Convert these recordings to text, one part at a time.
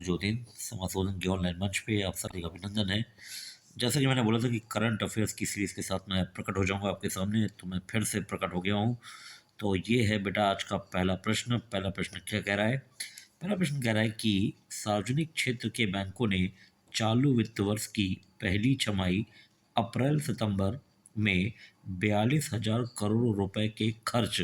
ज्योतिन समाशोधन के ऑनलाइन मंच पे आप सभी का अभिनंदन है। जैसा कि मैंने बोला था कि करंट अफेयर्स की सीरीज के साथ मैं प्रकट हो जाऊंगा आपके सामने, तो मैं फिर से प्रकट हो गया हूँ। तो ये है बेटा आज का पहला प्रश्न। पहला प्रश्न क्या कह रहा है? पहला प्रश्न कह रहा है कि सार्वजनिक क्षेत्र के बैंकों ने चालू वित्त वर्ष की पहली छमाही अप्रैल सितंबर में 42,000 करोड़ रुपए के खर्च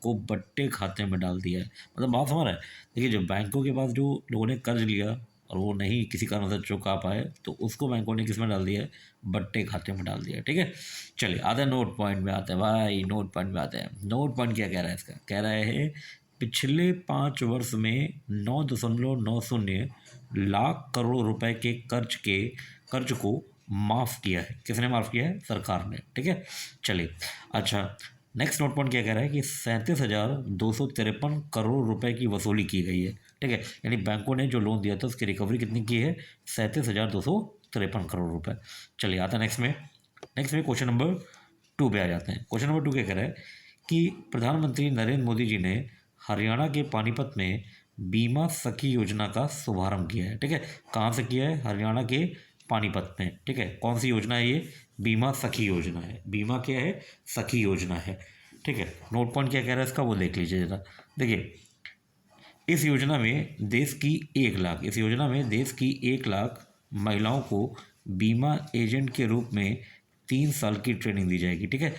को बट्टे खाते में डाल दिया है। मतलब बात समझ रहा है? देखिए, जो बैंकों के पास जो लोगों ने कर्ज लिया और वो नहीं किसी कारण से चुका पाए, तो उसको बैंकों ने किस में डाल दिया है? बट्टे खाते में डाल दिया है। ठीक है, चलिए आते हैं नोट पॉइंट में। आते हैं भाई, नोट पॉइंट में आते हैं। नोट पॉइंट क्या कह रहा है इसका? कह रहा है पिछले 5 वर्ष में 9.90 लाख करोड़ रुपए के कर्ज को माफ़ किया है। किसने माफ़ किया है? सरकार ने। ठीक है, चलिए अच्छा, नेक्स्ट नोट पॉइंट क्या कह रहा है कि 37,253 करोड़ रुपए की वसूली की गई है। ठीक है, यानी बैंकों ने जो लोन दिया था उसकी रिकवरी कितनी की है? 37,253 करोड़ रुपए। चलिए आता है नेक्स्ट में क्वेश्चन नंबर 2 पे आ जाते हैं। क्वेश्चन नंबर 2 क्या कह रहा है कि प्रधानमंत्री नरेंद्र मोदी जी ने हरियाणा के पानीपत में बीमा सखी योजना का शुभारंभ किया है। ठीक है, कहाँ से किया है? हरियाणा के पानीपत में। ठीक है, कौन सी योजना है ये? बीमा सखी योजना है। बीमा क्या है? सखी योजना है। ठीक है, नोट पॉइंट क्या कह रहा है इसका वो देख लीजिए जरा। देखिए, इस योजना में देश की 1 लाख इस योजना में देश की 1 लाख महिलाओं को बीमा एजेंट के रूप में 3 साल की ट्रेनिंग दी जाएगी। ठीक है,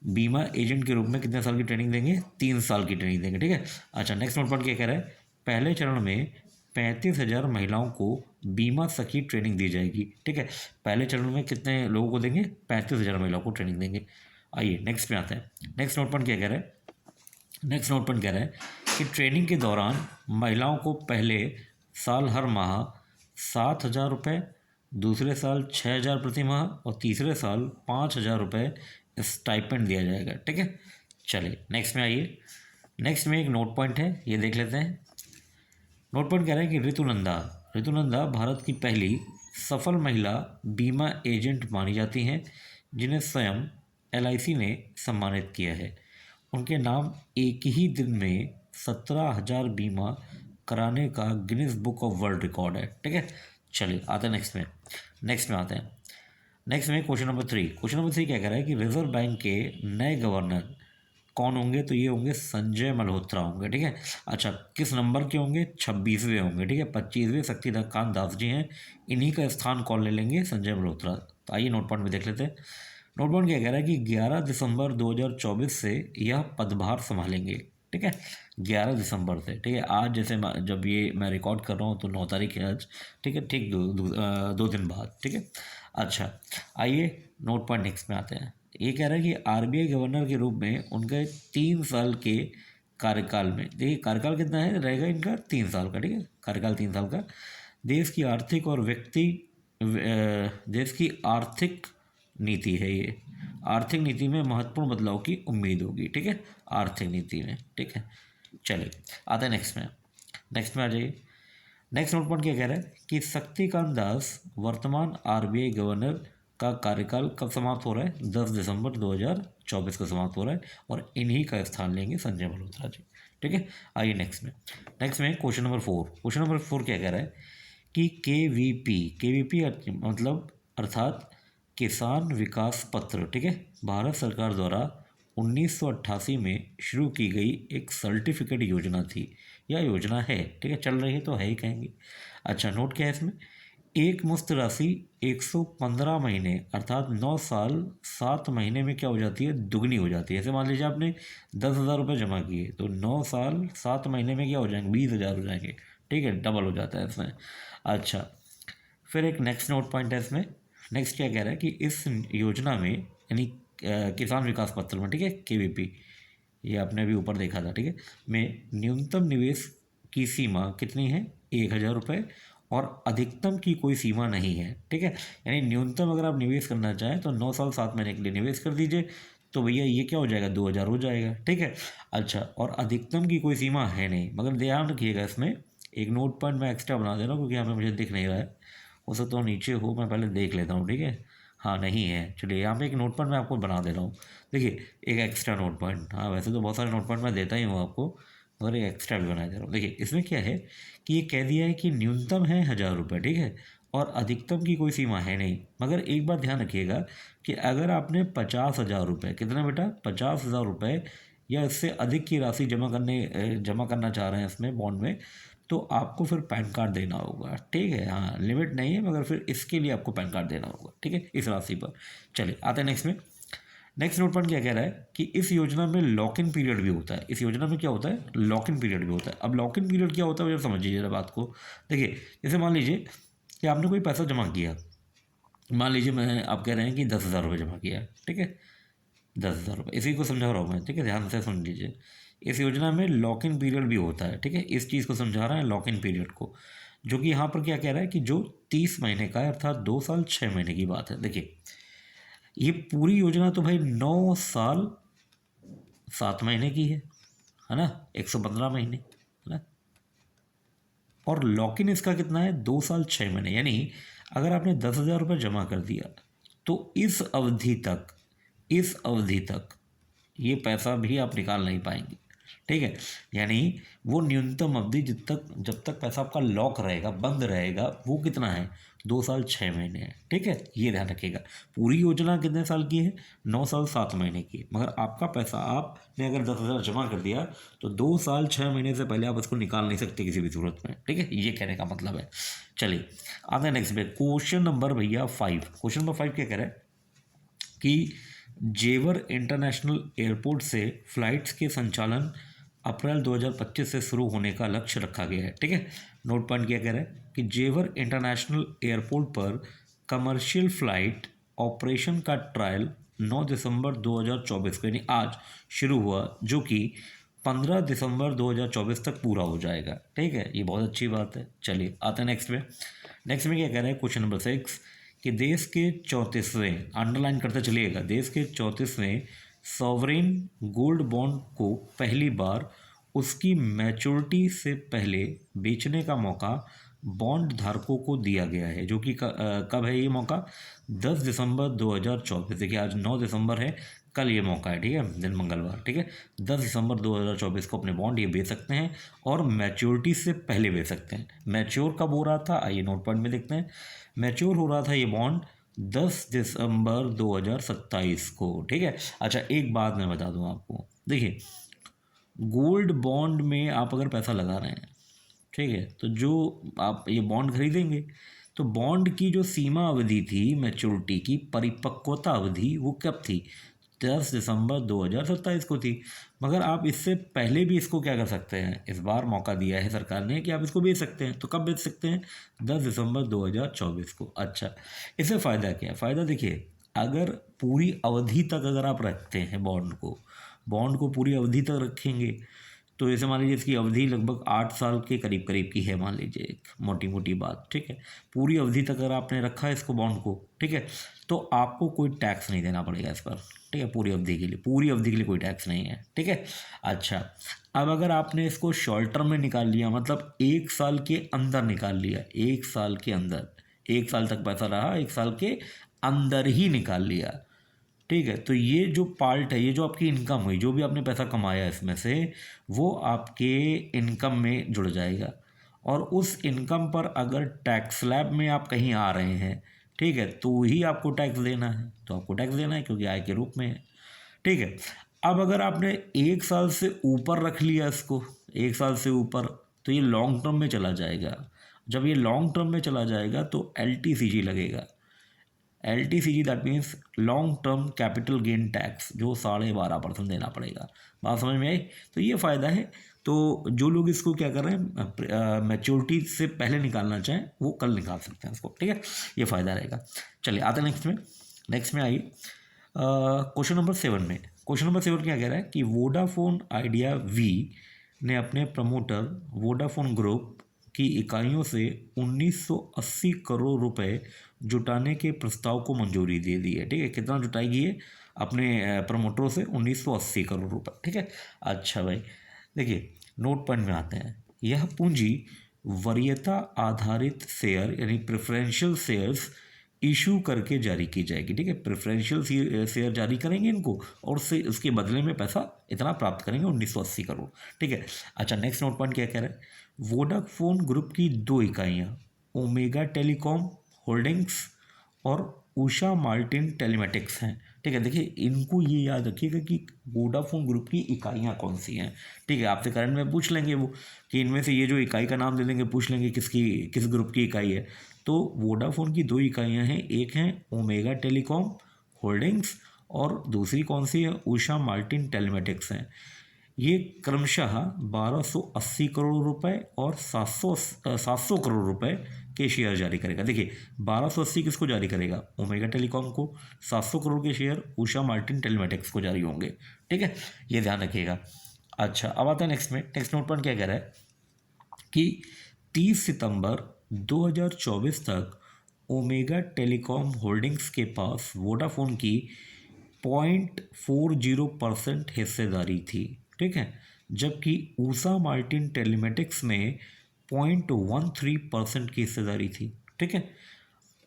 बीमा एजेंट के रूप में कितने साल की ट्रेनिंग देंगे? 3 साल की ट्रेनिंग देंगे। ठीक है, अच्छा, नेक्स्ट नोट पॉइंट क्या कह रहा है? पहले चरण में 35,000 महिलाओं को बीमा सखी ट्रेनिंग दी जाएगी। ठीक है, पहले चरण में कितने लोगों को देंगे? 35,000 महिलाओं को ट्रेनिंग देंगे। आइए नेक्स्ट पे आते हैं। नेक्स्ट नोट पॉइंट क्या कह रहा है? नेक्स्ट नोट पॉइंट कह रहा है कि ट्रेनिंग के दौरान महिलाओं को पहले साल हर माह 7,000 रुपये, दूसरे साल 6,000 प्रति माह और तीसरे साल 5,000 रुपये स्टाइपेंड दिया जाएगा। ठीक है, चलिए नेक्स्ट में आइए। नेक्स्ट में एक नोट पॉइंट है, ये देख लेते हैं। नोट पॉइंट कह रहा है कि ऋतुनंदा भारत की पहली सफल महिला बीमा एजेंट मानी जाती हैं, जिन्हें स्वयं LIC ने सम्मानित किया है। उनके नाम एक ही दिन में 17,000 बीमा कराने का Guinness book of world record है। ठीक है, चलिए आते हैं नेक्स्ट में आते हैं। नेक्स्ट में क्वेश्चन नंबर 3 क्या कह रहा है कि रिजर्व बैंक के नए गवर्नर कौन होंगे? तो ये होंगे संजय मल्होत्रा होंगे। ठीक है, अच्छा, किस नंबर के होंगे? 26वें होंगे। ठीक है, 25वें शक्तिकांत दास जी हैं, इन्हीं का स्थान कौन ले लेंगे? संजय मल्होत्रा। तो आइए नोट पॉइंट में देख लेते हैं। नोट पॉइंट क्या कह रहा है कि 11 दिसंबर 2024 से यह पदभार संभालेंगे। ठीक है, 11 दिसंबर से। ठीक है, आज जैसे जब ये मैं रिकॉर्ड कर रहा हूँ तो 9 तारीख है आज। ठीक है, ठीक 2 दिन बाद। ठीक है, अच्छा, आइए नोट पॉइंट नेक्स्ट में आते हैं। ये कह रहा है कि RBI गवर्नर के रूप में उनके 3 साल के कार्यकाल में, देखिए कार्यकाल कितना है रहेगा इनका? 3 साल का। ठीक है, कार्यकाल 3 साल का। देश की आर्थिक और देश की आर्थिक नीति है ये। आर्थिक नीति में महत्वपूर्ण बदलाव की उम्मीद होगी। ठीक है, आर्थिक नीति में। ठीक है, चलिए आते हैं नेक्स्ट में आ जाइए। नेक्स्ट नोट पॉइंट क्या कह रहा है कि शक्तिकांत दास वर्तमान RBI गवर्नर का कार्यकाल कब समाप्त हो रहा है? 10 दिसंबर 2024 को समाप्त हो रहा है और इन्हीं का स्थान लेंगे संजय मल्होत्रा जी। ठीक है, आइए नेक्स्ट में क्वेश्चन नंबर 4 क्या कह रहा है कि KVP मतलब अर्थात किसान विकास पत्र। ठीक है, भारत सरकार द्वारा 1988 में शुरू की गई एक सर्टिफिकेट योजना थी या योजना है। ठीक है, चल रही है तो है ही कहेंगे। अच्छा, नोट क्या है इसमें? एक मुश्त राशि 115 महीने अर्थात 9 साल 7 महीने में क्या हो जाती है? दुगनी हो जाती है। ऐसे मान लीजिए आपने 10,000 रुपये जमा किए तो 9 साल 7 महीने में क्या हो जाएंगे? 20,000 हो जाएंगे। ठीक है, डबल हो जाता है इसमें। अच्छा, फिर एक नेक्स्ट नोट पॉइंट है इसमें। नेक्स्ट क्या कह रहा है कि इस योजना में यानी किसान विकास पत्र में, ठीक है, KVP, ये आपने अभी ऊपर देखा था। ठीक है, में न्यूनतम निवेश की सीमा कितनी है? 1,000 रुपये और अधिकतम की कोई सीमा नहीं है। ठीक है, यानी न्यूनतम अगर आप निवेश करना चाहें तो 9 साल 7 महीने के लिए निवेश कर दीजिए, तो भैया ये क्या हो जाएगा? 2,000 हो जाएगा। ठीक है, अच्छा, और अधिकतम की कोई सीमा है नहीं। मगर ध्यान रखिएगा, इसमें एक नोट पॉइंट मैं एक्स्ट्रा बना दे रहा हूँ क्योंकि यहाँ पे मुझे दिख नहीं रहा है। हो सकता है नीचे हो, मैं पहले देख लेता हूँ। ठीक है, हाँ नहीं है। चलिए यहाँ पे एक नोट पॉइंट मैं आपको बना दे रहा हूँ। देखिए, एक एक्स्ट्रा नोट पॉइंट, हाँ वैसे तो बहुत सारे नोट पॉइंट मैं देता ही हूँ आपको, और एक एक्स्ट्रा भी बनाया जा रहा हूँ। देखिए इसमें क्या है कि ये कह दिया है कि न्यूनतम है 1,000 रुपये, ठीक है, और अधिकतम की कोई सीमा है नहीं। मगर एक बात ध्यान रखिएगा कि अगर आपने 50,000 रुपये, कितना बेटा, 50,000 रुपये या इससे अधिक की राशि जमा करना चाह रहे हैं इसमें बॉन्ड में, तो आपको फिर पैन कार्ड देना होगा, ठीक है। हाँ, लिमिट नहीं है, मगर फिर इसके लिए आपको पैन कार्ड देना होगा, ठीक है, इस राशि पर। चलिए आते हैं नेक्स्ट में। नेक्स्ट नोट पॉइंट क्या कह रहा है कि इस योजना में लॉक इन पीरियड भी होता है। इस योजना में क्या होता है, लॉक इन पीरियड भी होता है। अब लॉक इन पीरियड क्या होता है, जरा समझिए जरा बात को। देखिए जैसे मान लीजिए कि आपने कोई पैसा जमा किया, मान लीजिए आप कह रहे हैं कि 10,000 रुपये जमा किया, ठीक है, 10,000 रुपये, इसी को समझा रहा हूँ मैं, ठीक है, ध्यान से सुन लीजिए। इस योजना में लॉक इन पीरियड भी होता है, ठीक है, इस चीज़ को समझा रहा है लॉक इन पीरियड को, जो कि यहाँ पर क्या कह रहा है कि जो 30 महीने का है, अर्थात 2 साल 6 महीने की बात है। देखिए ये पूरी योजना तो भाई 9 साल 7 महीने की है ना, 115 महीने, है ना। और लॉक इन इसका कितना है, 2 साल 6 महीने। यानी अगर आपने 10,000 रुपये जमा कर दिया तो इस अवधि तक ये पैसा भी आप निकाल नहीं पाएंगे, ठीक है। यानी वो न्यूनतम अवधि जब तक पैसा आपका लॉक रहेगा, बंद रहेगा, वो कितना है, 2 साल 6 महीने है, ठीक है, ये ध्यान रखिएगा। पूरी योजना कितने साल की है, 9 साल 7 महीने की है। मगर आपका पैसा आपने अगर 10,000 जमा कर दिया तो 2 साल 6 महीने से पहले आप उसको निकाल नहीं सकते किसी भी सूरत में, ठीक है, ये कहने का मतलब है। चलिए आते हैं नेक्स्ट पे, क्वेश्चन नंबर भैया 5। क्वेश्चन नंबर 5 क्या कह रहा है कि जेवर इंटरनेशनल एयरपोर्ट से फ्लाइट्स के संचालन अप्रैल 2025 से शुरू होने का लक्ष्य रखा गया है, ठीक है। नोट पॉइंट क्या कह रहा है कि जेवर इंटरनेशनल एयरपोर्ट पर कमर्शियल फ्लाइट ऑपरेशन का ट्रायल 9 दिसंबर 2024 को यानी आज शुरू हुआ, जो कि 15 दिसंबर 2024 तक पूरा हो जाएगा, ठीक है, ये बहुत अच्छी बात है। चलिए आते हैं नेक्स्ट में। नेक्स्ट में क्या कह रहे हैं, क्वेश्चन नंबर 6 कि देश के 34वें, अंडरलाइन करते चलिएगा, देश के 34वें सॉवरेन गोल्ड बॉन्ड को पहली बार उसकी मैच्योरिटी से पहले बेचने का मौका बॉन्ड धारकों को दिया गया है, जो कि कब है ये मौका, 10 दिसंबर 2024। देखिए आज 9 दिसंबर है, कल ये मौका है, ठीक है, दिन मंगलवार, ठीक है। 10 दिसंबर 2024 को अपने बॉन्ड ये बेच सकते हैं और मैच्योरिटी से पहले बेच सकते हैं। मैच्योर कब हो रहा था, आइए नोट पॉइंट में देखते हैं। मैच्योर हो रहा था ये बॉन्ड 10 दिसंबर 2027 को, ठीक है। अच्छा एक बात मैं बता दूं आपको, देखिए गोल्ड बॉन्ड में आप अगर पैसा लगा रहे हैं, ठीक है, तो जो आप ये बॉन्ड खरीदेंगे तो बॉन्ड की जो सीमा अवधि थी, मैच्योरिटी की परिपक्वता अवधि, वो कब थी, 10 दिसंबर 2027 को थी। मगर आप इससे पहले भी इसको क्या कर सकते हैं, इस बार मौका दिया है सरकार ने कि आप इसको बेच सकते हैं। तो कब बेच सकते हैं, 10 दिसंबर 2024 को। अच्छा इससे फ़ायदा क्या है, फ़ायदा देखिए, अगर पूरी अवधि तक अगर आप रखते हैं बॉन्ड को पूरी अवधि तक रखेंगे, तो जैसे मान लीजिए इसकी अवधि लगभग 8 साल के करीब करीब की है, मान लीजिए एक मोटी मोटी बात, ठीक है। पूरी अवधि तक अगर आपने रखा है इसको बॉन्ड को, ठीक है, तो आपको कोई टैक्स नहीं देना पड़ेगा इस पर, ठीक है, पूरी अवधि के लिए कोई टैक्स नहीं है, ठीक है। अच्छा अब अगर आपने इसको शॉर्ट टर्म में निकाल लिया, मतलब 1 साल के अंदर निकाल लिया, 1 साल के अंदर, 1 साल तक पैसा रहा, 1 साल के अंदर ही निकाल लिया, ठीक है, तो ये जो पार्ट है, ये जो आपकी इनकम हुई, जो भी आपने पैसा कमाया इसमें से, वो आपके इनकम में जुड़ जाएगा। और उस इनकम पर अगर टैक्स स्लैब में आप कहीं आ रहे हैं, ठीक है, तो ही आपको टैक्स देना है, तो आपको टैक्स देना है क्योंकि आय के रूप में है, ठीक है। अब अगर आपने 1 साल से ऊपर रख लिया इसको, 1 साल से ऊपर, तो ये लॉन्ग टर्म में चला जाएगा। जब ये लॉन्ग टर्म में चला जाएगा तो LTCG लगेगा। LTCG that means long term capital gain tax, जो 12.5% देना पड़ेगा। बात समझ में आई, तो ये फ़ायदा है। तो जो लोग इसको क्या कर रहे हैं, मैच्योरिटी से पहले निकालना चाहें वो कल निकाल सकते हैं इसको, ठीक है, ये फ़ायदा रहेगा। चलिए आते हैं नेक्स्ट में आइए क्वेश्चन नंबर 7 में। क्वेश्चन नंबर 7 क्या कह रहा है कि वोडाफोन आइडिया वी ने अपने प्रमोटर वोडाफोन ग्रुप की इकाइयों से 1980 करोड़ रुपए जुटाने के प्रस्ताव को मंजूरी दे दी है, ठीक है। कितना जुटाएगी ये, अपने प्रमोटरों से 1980 करोड़ रुपए, ठीक है। अच्छा भाई देखिए नोट पॉइंट में आते हैं, यह पूंजी वरीयता आधारित शेयर यानी प्रेफरेंशियल शेयर्स इशू करके जारी की जाएगी। ठीक है, प्रेफरेंशियल शेयर जारी करेंगे इनको और उससे उसके बदले में पैसा इतना प्राप्त करेंगे 1980 करोड़। ठीक है। अच्छा, नेक्स्ट नोट पॉइंट क्या कह रहा है, वोडाफोन ग्रुप की 2 इकाइयाँ ओमेगा टेलीकॉम होल्डिंग्स और उषा मार्टिन टेलीमेटिक्स हैं। ठीक है, देखिए इनको ये याद रखिएगा कि वोडाफोन ग्रुप की इकाइयाँ कौन सी हैं। ठीक है, आपसे करंट में पूछ लेंगे वो कि इनमें से ये जो इकाई का नाम दे देंगे, पूछ लेंगे किस ग्रुप की इकाई है। तो वोडाफोन की 2 इकाइयाँ हैं, एक हैं ओमेगा टेलीकॉम होल्डिंग्स और दूसरी कौन सी है, उषा मार्टिन टेलीमेटिक्स हैं। ये क्रमशः 1280 करोड़ रुपए और 700 करोड़ रुपए के शेयर जारी करेगा। देखिए 1280 किसको जारी करेगा, ओमेगा टेलीकॉम को, 700 करोड़ के शेयर उषा मार्टिन टेलीमेटिक्स को जारी होंगे। ठीक है, ये ध्यान रखिएगा। अच्छा, अब आता है नेक्स्ट में, नेक्स्ट नोट पॉइंट क्या कह रहा है कि 30 सितंबर 2024 तक ओमेगा टेलीकॉम होल्डिंग्स के पास वोडाफोन की 0.40% हिस्सेदारी थी। ठीक है, जबकि उषा मार्टिन टेलीमेटिक्स में 0.13% की हिस्सेदारी थी। ठीक है,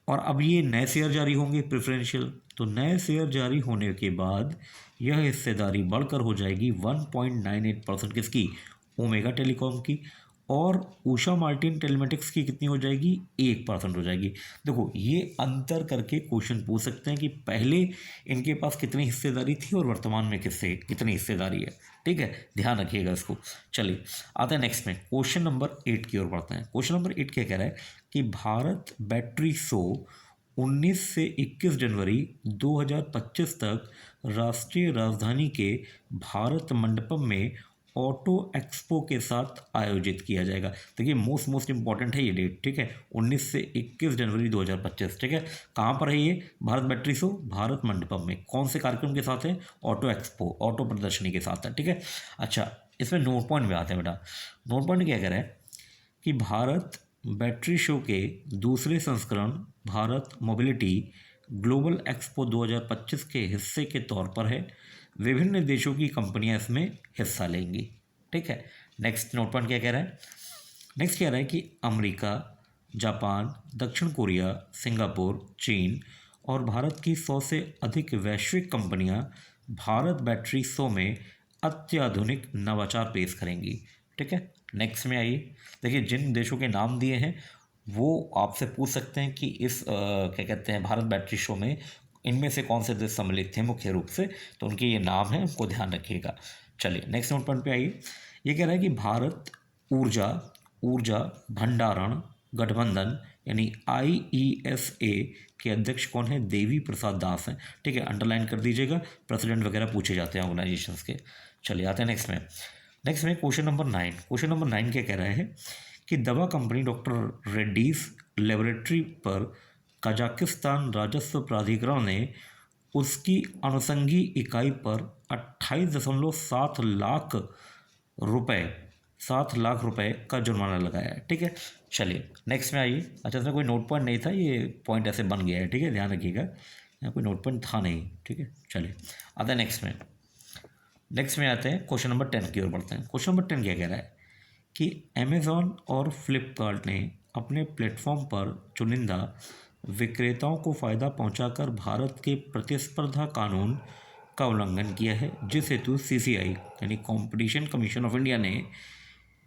और अब ये नए शेयर जारी होंगे प्रेफरेंशियल, तो नए शेयर जारी होने के बाद यह हिस्सेदारी बढ़कर हो जाएगी 1.98% किसकी, ओमेगा टेलीकॉम की, और उषा मार्टिन टेलीमेटिक्स की कितनी हो जाएगी, 1% हो जाएगी। देखो ये अंतर करके क्वेश्चन पूछ सकते हैं कि पहले इनके पास कितनी हिस्सेदारी थी और वर्तमान में कितनी हिस्सेदारी है। ठीक है, ध्यान रखिएगा इसको। चलिए आते हैं नेक्स्ट में, क्वेश्चन नंबर 8 की ओर बढ़ते हैं। क्वेश्चन नंबर 8 क्या कह रहा है कि भारत बैटरी शो 19 से 21 जनवरी 2025 तक राष्ट्रीय राजधानी के भारत मंडपम में ऑटो एक्सपो के साथ आयोजित किया जाएगा। देखिए मोस्ट इंपॉर्टेंट है ये डेट। ठीक है, 19 से 21 जनवरी 2025। ठीक है, कहाँ पर है ये, भारत बैटरी शो भारत मंडपम में, कौन से कार्यक्रम के साथ है, ऑटो एक्सपो, ऑटो प्रदर्शनी के साथ है। ठीक है, अच्छा इसमें नोट पॉइंट में आते हैं बेटा। नोट पॉइंट क्या कह रहा है कि भारत बैटरी शो के दूसरे संस्करण भारत मोबिलिटी ग्लोबल एक्सपो 2025 के हिस्से के तौर पर है, विभिन्न देशों की कंपनियां इसमें हिस्सा लेंगी। ठीक है, नेक्स्ट नोट पॉइंट क्या कह रहा है, नेक्स्ट कह रहा है कि अमेरिका, जापान, दक्षिण कोरिया, सिंगापुर, चीन और भारत की 100 से अधिक वैश्विक कंपनियां भारत बैटरी शो में अत्याधुनिक नवाचार पेश करेंगी। ठीक है, नेक्स्ट में आइए, देखिए जिन देशों के नाम दिए हैं वो आपसे पूछ सकते हैं कि इस क्या कहते हैं भारत बैटरी शो में इनमें से कौन से देश सम्मिलित थे मुख्य रूप से, तो उनके ये नाम हैं, उनको ध्यान रखिएगा। चलिए नेक्स्ट नोट पॉइंट पे आइए, ये कह रहा है कि भारत ऊर्जा भंडारण गठबंधन यानी IESA के अध्यक्ष कौन है, देवी प्रसाद दास हैं। ठीक है, अंडरलाइन कर दीजिएगा, प्रेसिडेंट वगैरह पूछे जाते हैं ऑर्गेनाइजेशंस के। चलिए आते हैं नेक्स्ट में क्वेश्चन नंबर 9। क्वेश्चन नंबर 9 क्या कह रहा है कि दवा कंपनी डॉक्टर रेड्डीज लेबोरेटरी पर कजाकिस्तान राजस्व प्राधिकरण ने उसकी अनुषंगी इकाई पर 28.7 लाख रुपए 7 लाख रुपए का जुर्माना लगाया है। ठीक है, चलिए नेक्स्ट में आइए। अच्छा इसमें कोई नोट पॉइंट नहीं था, ये पॉइंट ऐसे बन गया है। ठीक है, ध्यान रखिएगा, यहाँ कोई नोट पॉइंट था नहीं। ठीक है, चलिए आता है नेक्स्ट में आते हैं क्वेश्चन नंबर 10 की ओर बढ़ते हैं। क्वेश्चन नंबर 10 क्या कह रहा है कि अमेज़ॉन और फ्लिपकार्ट ने अपने प्लेटफॉर्म पर चुनिंदा विक्रेताओं को फ़ायदा पहुंचाकर भारत के प्रतिस्पर्धा कानून का उल्लंघन किया है, जिस हेतु CCI यानी कॉम्पिटिशन कमीशन ऑफ इंडिया ने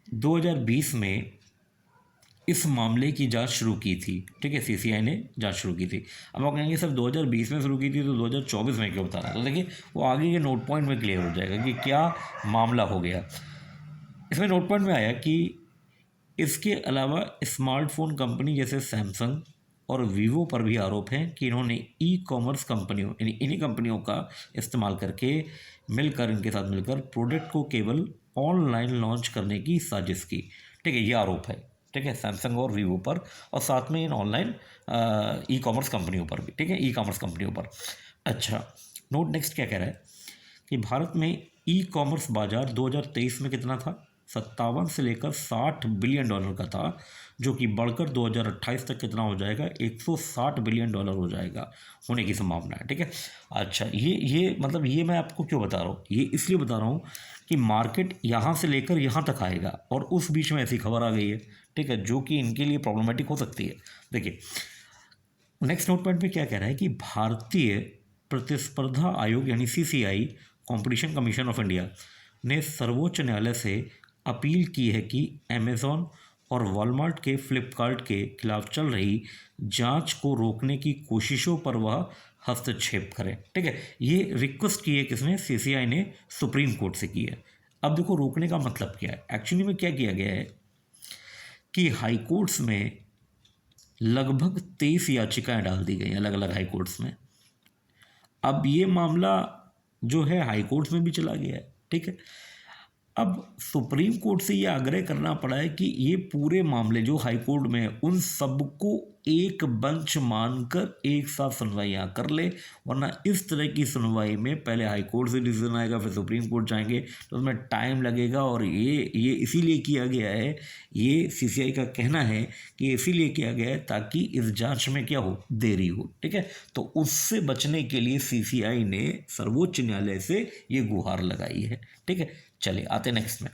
2020 में इस मामले की जांच शुरू की थी। ठीक है, CCI ने जांच शुरू की थी। अब आप कहेंगे सर 2020 में शुरू की थी तो 2024 में क्यों बता रहा है, तो देखिए वो आगे के नोट पॉइंट में क्लियर हो जाएगा कि क्या मामला हो गया। इसमें नोट पॉइंट में आया कि इसके अलावा स्मार्टफोन कंपनी जैसे सैमसंग और वीवो पर भी आरोप है कि इन्होंने ई-कॉमर्स कंपनियों यानी इन्हीं कंपनियों का इस्तेमाल करके इनके साथ मिलकर प्रोडक्ट को केवल ऑनलाइन लॉन्च करने की साजिश की। ठीक है, ये आरोप है। ठीक है, सैमसंग और वीवो पर और साथ में इन ऑनलाइन ई-कॉमर्स कंपनियों पर भी। ठीक है, ई-कॉमर्स कंपनियों पर। अच्छा नोट नेक्स्ट क्या कह रहा है कि भारत में ई-कॉमर्स बाजार 2023 में कितना था, 57 से लेकर 60 बिलियन डॉलर का था, जो कि बढ़कर 2028 तक कितना हो जाएगा, 160 बिलियन डॉलर हो जाएगा, होने की संभावना है। ठीक है, अच्छा ये मतलब ये मैं आपको क्यों बता रहा हूँ, ये इसलिए बता रहा हूँ कि मार्केट यहाँ से लेकर यहाँ तक आएगा और उस बीच में ऐसी खबर आ गई है। ठीक है, जो कि इनके लिए प्रॉब्लमेटिक हो सकती है। देखिए नेक्स्ट नोट पॉइंट पे क्या कह रहा है कि भारतीय प्रतिस्पर्धा आयोग यानी CCI, competition commission of India ने सर्वोच्च न्यायालय से अपील की है कि अमेज़ॉन और वॉलमार्ट के फ्लिपकार्ट के खिलाफ चल रही जांच को रोकने की कोशिशों पर वह हस्तक्षेप करें। ठीक है, ये रिक्वेस्ट की है किसने? सीसीआई ने सुप्रीम कोर्ट से की है। अब देखो रोकने का मतलब क्या है। एक्चुअली में क्या किया गया है कि हाई कोर्ट्स में लगभग 23 याचिकाएं डाल दी गई अलग अलग हाई कोर्ट्स में। अब ये मामला जो है हाई कोर्ट्स में भी चला गया है। ठीक है, अब सुप्रीम कोर्ट से ये आग्रह करना पड़ा है कि ये पूरे मामले जो हाई कोर्ट में है उन सबको एक बंच मानकर एक साथ सुनवाइयाँ कर ले, वरना इस तरह की सुनवाई में पहले हाई कोर्ट से डिसीजन आएगा फिर सुप्रीम कोर्ट जाएंगे तो उसमें टाइम लगेगा। और ये इसीलिए किया गया है, ये सीसीआई का कहना है कि इसीलिए किया गया है ताकि इस जांच में क्या हो, देरी हो। ठीक है, तो उससे बचने के लिए सीसीआई ने सर्वोच्च न्यायालय से ये गुहार लगाई है। ठीक है, चलिए आते नेक्स्ट में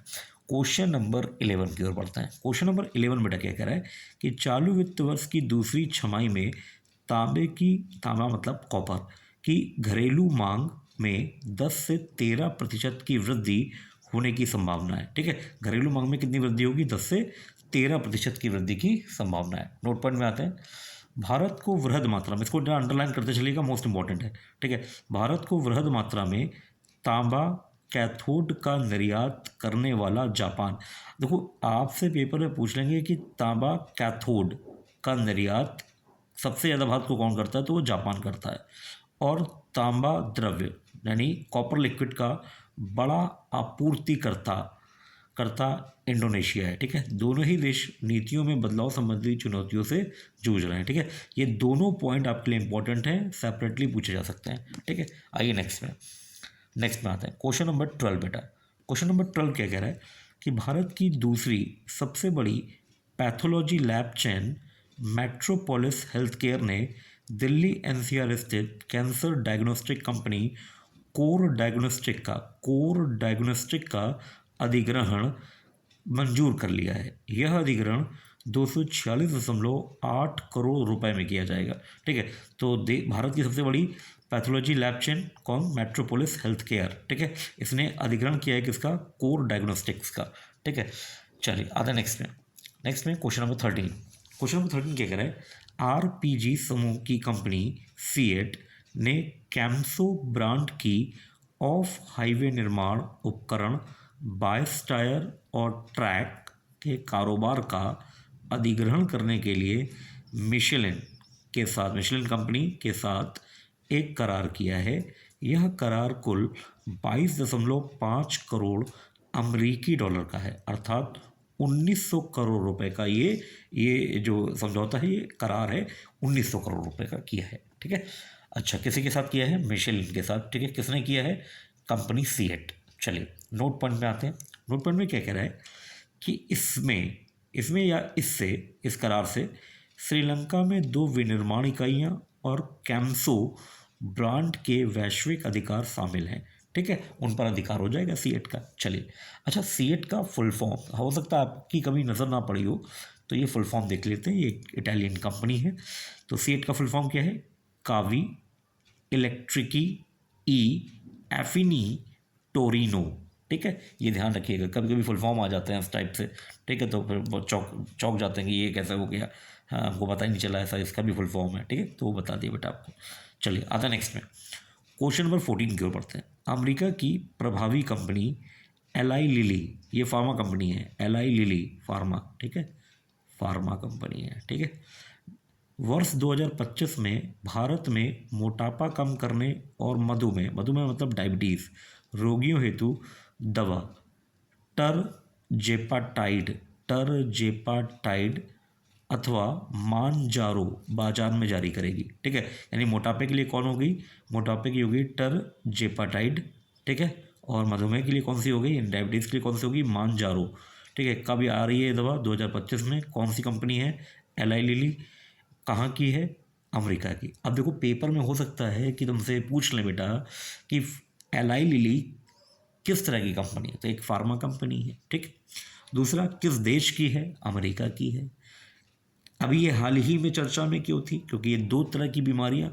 क्वेश्चन नंबर 11 की ओर बढ़ते हैं। क्वेश्चन नंबर 11 बेटा क्या कह रहा है कि चालू वित्त वर्ष की दूसरी छमाही में तांबा मतलब कॉपर की घरेलू मांग में 10 से 13% की वृद्धि होने की संभावना है। ठीक है, घरेलू मांग में कितनी वृद्धि होगी? 10 से 13% की वृद्धि की संभावना है। नोट पॉइंट में आते हैं। भारत को वृहद मात्रा में, इसको अंडरलाइन करते चलिएगा, मोस्ट इंपॉर्टेंट है। ठीक है, भारत को वृहद मात्रा में तांबा कैथोड का निर्यात करने वाला जापान। देखो आपसे पेपर में पूछ लेंगे कि तांबा कैथोड का निर्यात सबसे ज़्यादा भारत को कौन करता है, तो वो जापान करता है। और तांबा द्रव्य यानी कॉपर लिक्विड का बड़ा आपूर्तिकर्ता इंडोनेशिया है। ठीक है, दोनों ही देश नीतियों में बदलाव संबंधी चुनौतियों से जूझ रहे हैं। ठीक है, ये दोनों पॉइंट आपके लिए इंपॉर्टेंट हैं, सेपरेटली पूछे जा सकते हैं। ठीक है, आइए नेक्स्ट में आते हैं। क्वेश्चन नंबर 12 बेटा, क्वेश्चन नंबर 12 क्या कह रहा है कि भारत की दूसरी सबसे बड़ी pathology lab chain metropolis health care ने दिल्ली एनसीआर स्थित cancer diagnostic company core diagnostic का अधिग्रहण मंजूर कर लिया है। यह अधिग्रहण 246.8 करोड़ रुपए में किया जाएगा। ठीक है, तो भारत की सबसे बड़ी पैथोलॉजी लैब चेन कौन? Metropolis health care. ठीक है, इसने अधिग्रहण किया है किसका? कोर डायग्नोस्टिक्स का। ठीक है, चलिए आधा नेक्स्ट में क्वेश्चन नंबर 13। क्वेश्चन नंबर 13 क्या कह रहा है? आरपीजी समूह की कंपनी सीएट ने कैम्सो ब्रांड की ऑफ हाईवे निर्माण उपकरण बायस टायर और ट्रैक के कारोबार का अधिग्रहण करने के लिए मिशेलिन कंपनी के साथ एक करार किया है। यह करार कुल 22.5 करोड़ अमरीकी डॉलर का है, अर्थात 1900 करोड़ रुपए का ये जो समझौता है, ये करार है 1900 करोड़ रुपए का किया है। ठीक है, अच्छा किसी के साथ किया है? मिशेलिन के साथ। ठीक है, किसने किया है? Company CEAT. चलिए नोट पॉइंट में आते हैं। नोट पॉइंट में क्या कह रहा है कि इसमें या इससे, इस करार से श्रीलंका में 2 विनिर्माण इकाइयाँ और कैम्सो ब्रांड के वैश्विक अधिकार शामिल हैं। ठीक है, उन पर अधिकार हो जाएगा सीएट का। चलिए अच्छा, सीएट का फुल फॉर्म हो सकता है आपकी कभी नज़र ना पड़ी हो, तो ये फुल फॉर्म देख लेते हैं। ये एक इटालियन कंपनी है। तो सीएट का फुल फॉर्म क्या है? कावी इलेक्ट्रिकी ई एफिनी टोरिनो। ठीक है, ये ध्यान रखिएगा, कभी कभी फुल फॉर्म आ जाते हैं इस टाइप से। ठीक है, तो फिर बहुत चौक जाते हैं कि ये कैसे हो गया, हाँ हमको पता ही नहीं चला ऐसा, इसका भी फुल फॉर्म है। ठीक है, तो वो बता दिए बेटा आपको। चलिए आता नेक्स्ट में क्वेश्चन नंबर 14 की ओर बढ़ते हैं। अमेरिका की प्रभावी कंपनी एलाई लिली, ये फार्मा कंपनी है, एलाई लिली फार्मा। ठीक है, फार्मा कंपनी है। ठीक है, वर्ष 2025 में भारत में मोटापा कम करने और मधुमेह मतलब डायबिटीज़ रोगियों हेतु दवा टरजेपाटाइड अथवा मानजारो बाजार में जारी करेगी। ठीक है, यानी मोटापे के लिए कौन होगी? मोटापे की होगी टरजेपाटाइड। ठीक है, और मधुमेह के लिए कौन सी होगी? डायबिटीज़ के लिए कौन सी होगी? मानजारो। ठीक है, कब आ रही है ये दवा? 2025 में। कौन सी कंपनी है? Ally lily. कहाँ की है? अमेरिका की। अब देखो पेपर में हो सकता है कि तुमसे पूछ लें बेटा कि एलाई लिली किस तरह की कंपनी है, तो एक फार्मा कंपनी है। ठीक, दूसरा किस देश की है? अमेरिका की है। अभी ये हाल ही में चर्चा में क्यों थी? क्योंकि ये दो तरह की बीमारियां,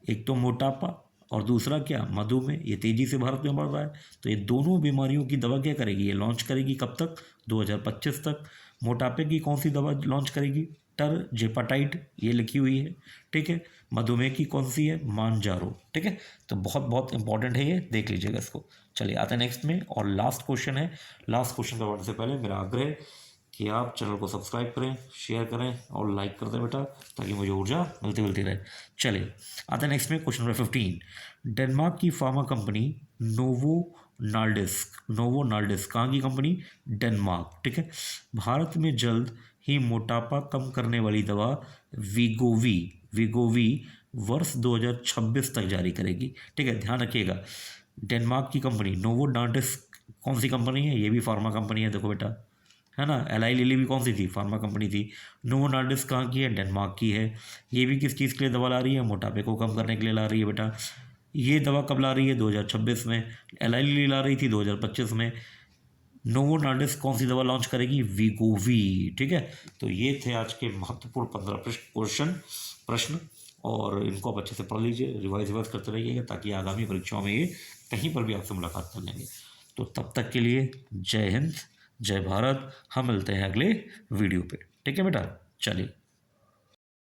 एक तो मोटापा और दूसरा क्या, मधुमेह, ये तेजी से भारत में बढ़ रहा है। तो ये दोनों बीमारियों की दवा क्या करेगी? ये लॉन्च करेगी कब तक? 2025 तक। मोटापे की कौन सी दवा लॉन्च करेगी? टिrzepatide, ये लिखी हुई है, ठीक है। मधुमेह की कौन सी है? मांजारो, ठीक है। तो बहुत बहुत इंपॉर्टेंट है ये, देख लीजिएगा इसको। चलिए आते हैं नेक्स्ट में, और लास्ट क्वेश्चन है। लास्ट क्वेश्चन का बढ़ने से पहले मेरा आग्रह है कि आप चैनल को सब्सक्राइब करें, शेयर करें और लाइक कर दें बेटा, ताकि मुझे ऊर्जा मिलती रहे। चलिए आते हैं नेक्स्ट में, क्वेश्चन नंबर 15। डेनमार्क की फार्मा कंपनी नोवो नार्डिस्क कहाँ की कंपनी? डेनमार्क, ठीक है। भारत में जल्द ही मोटापा कम करने वाली दवा वीगोवी वर्ष 2026 तक जारी करेगी, ठीक है। ध्यान रखिएगा, डेनमार्क की कंपनी नोवो नार्डिस्क कौन सी कंपनी है? ये भी फार्मा कंपनी है, देखो बेटा, है ना। एलाई लिली भी कौन सी थी? फार्मा कंपनी थी। नोवो नार्डिस्क कहाँ की है? डेनमार्क की है। ये भी किस चीज़ के लिए दवा ला रही है? मोटापे को कम करने के लिए ला रही है बेटा। ये दवा कब ला रही है? 2026 में। एलाई लिली ला रही थी 2025 में। नोवो नार्डिस्क कौन सी दवा लॉन्च करेगी? वीगोवी, ठीक है। तो ये थे आज के महत्वपूर्ण 15 प्रश्न, और इनको आप अच्छे से पढ़ लीजिए, रिवाइज करते रहिएगा, ताकि आगामी परीक्षाओं में ये कहीं पर भी आपसे मुलाकात कर लेंगे। तो तब तक के लिए जय हिंद, जय भारत। हम मिलते हैं अगले वीडियो पे, ठीक है बेटा। चलिए।